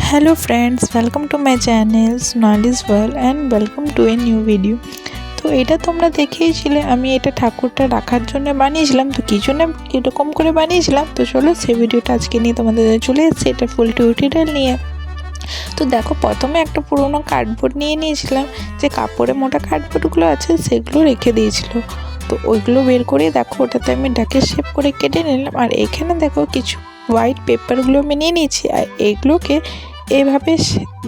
Hello friends, welcome to my channel smilies world and welcome to a new video. তো এটা তোমরা দেখেইছিলে আমি এটা ঠাকুরটা রাখার জন্য বানিয়েছিলাম। তো কি জন্য এরকম করে বানিয়েছিলাম, তো চলো সেই ভিডিওটা আজকে নিয়ে তোমাদের চলে এসেছে, এটা ফুল টিউটোরিয়াল নিয়ে। তো দেখো, প্রথমে একটা পুরোনো কার্ডবোর্ড নিয়ে নিয়েছিলাম, যে কাপড়ে মোটা কার্ডবোর্ডগুলো আছে সেগুলো রেখে দিয়েছিল। তো ওইগুলো বের করে দেখো ওটাতে আমি ডাকের শেপ করে কেটে নিলাম। আর এখানে দেখো কিছু হোয়াইট পেপারগুলো আমি নিয়ে নিয়েছি। আর এইগুলোকে এইভাবে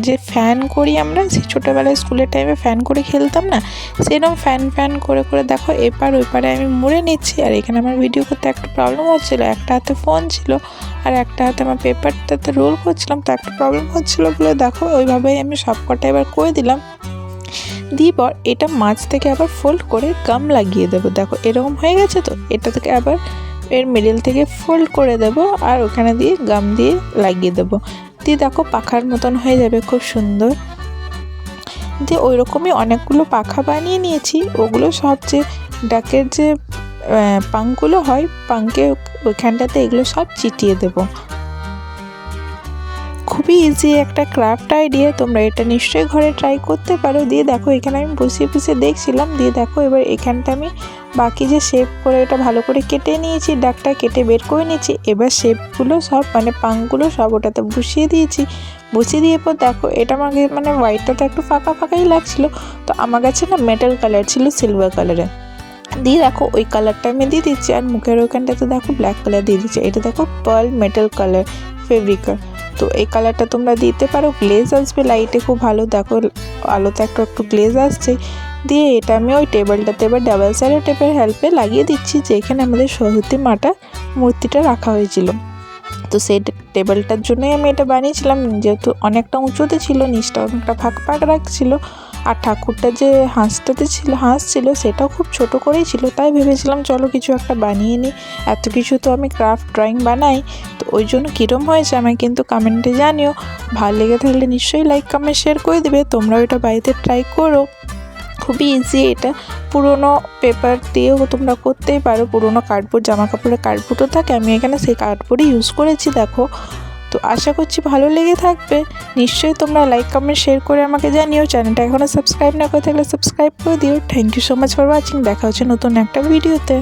যে ফ্যান করি আমরা, সে ছোটোবেলায় স্কুলের টাইমে ফ্যান করে খেলতাম না, সেরকম ফ্যান করে করে দেখো এপার ওইপারে আমি মুড়ে নিচ্ছি। আর এখানে আমার ভিডিও করতে একটা প্রবলেম হচ্ছিলো, একটা হাতে ফোন ছিল আর একটা হাতে আমার পেপারটাতে রোল করছিলাম, তো একটা প্রবলেম হচ্ছিলো বলে দেখো ওইভাবেই আমি সবকটা এবার করে দিলাম। দিয়ে পর এটা মাঝ থেকে আবার ফোল্ড করে গাম লাগিয়ে দেবো। দেখো এরকম হয়ে গেছে। তো এটা থেকে আবার এর মিডল থেকে ফোল্ড করে দেব আর ওখানে দিয়ে গাম দিয়ে লাগিয়ে দেবো। দিয়ে দেখো পাখার মতন হয়ে যাবে, খুব সুন্দর। দিয়ে ওই রকমই অনেকগুলো পাখা বানিয়ে নিয়েছি। ওগুলো সব যে ডাকের যে পাংগুলো হয়, পাংকে ওইখানটাতে এগুলো সব চিটিয়ে দেবো। খুবই ইজি একটা ক্রাফট আইডিয়া, তোমরা এটা নিশ্চয়ই ঘরে ট্রাই করতে পারো। দিয়ে দেখো এখানে আমি বসিয়ে দেখছিলাম। দিয়ে দেখো এবার এখানটা আমি বাকি যে শেপ করে এটা ভালো করে কেটে নিয়েছি, ডাকটা কেটে বের করে নিয়েছি। এবার শেপগুলো সব পাংগুলো সব ওটাতে বসিয়ে দিয়েছি। বসিয়ে দিয়ে পর দেখো এটা আমাকে হোয়াইটটা তো একটু ফাঁকাই লাগছিলো, তো আমার কাছে না মেটাল কালার ছিল, সিলভার কালারের। দিয়ে দেখো ওই কালারটা আমি দিয়ে দিচ্ছি। আর মুখের ওখানটাতে দেখো ব্ল্যাক কালার দিয়ে দিচ্ছি। এটা দেখো পার্ল মেটাল কালার ফেব্রিকার। তো এই কালারটা তোমরা দিতে পারো, গ্লেজ আসবে লাইটে খুব ভালো। দেখো আলোতে একটু গ্লেজ আসছে। দিয়ে এটা আমি ওই টেবিলটাতে এবার ডাবল সাইডের টেপের হেল্পে লাগিয়ে দিচ্ছি, যে এখানে আমাদের সরস্বতী মাতা মূর্তিটা রাখা হয়েছিল। তো সেই টেবিলটার জন্যই আমি এটা বানিয়েছিলাম, যেহেতু অনেকটা উঁচুতে ছিল, নিচটা অনেকটা ফাঁক রাখছিল। আর ঠাকুরটা যে হাঁস ছিল সেটাও খুব ছোট করেই ছিল, তাই ভেবেছিলাম চলো কিছু একটা বানিয়ে নিই। এত কিছু তো আমি ক্রাফট ড্রয়িং বানাই, তো ওই জন্য কীরকম হয়েছে আমায় কিন্তু কমেন্টে জানিও। ভালো লেগে থাকলে নিশ্চয়ই লাইক কমেন্ট শেয়ার করে দেবে। তোমরাও এটা বাড়িতে ট্রাই করো, খুবই ইজি। এটা পুরোনো পেপার দিয়েও তোমরা করতেই পারো, পুরোনো কার্ডবোর্ড, জামা কাপড়ের কার্ডবোর্ডও থাকে, আমি এখানে সেই কার্ডবোর্ডই ইউজ করেছি দেখো। তো আশা করছি ভালো লেগে থাকবে। নিশ্চয়ই তোমরা লাইক কমেন্ট শেয়ার করে আমাকে জানিও। চ্যানেলটা এখনও সাবস্ক্রাইব না করে থাকলে সাবস্ক্রাইব করে দিও। Thank you so much for watching. দেখা হচ্ছে নতুন একটা ভিডিওতে।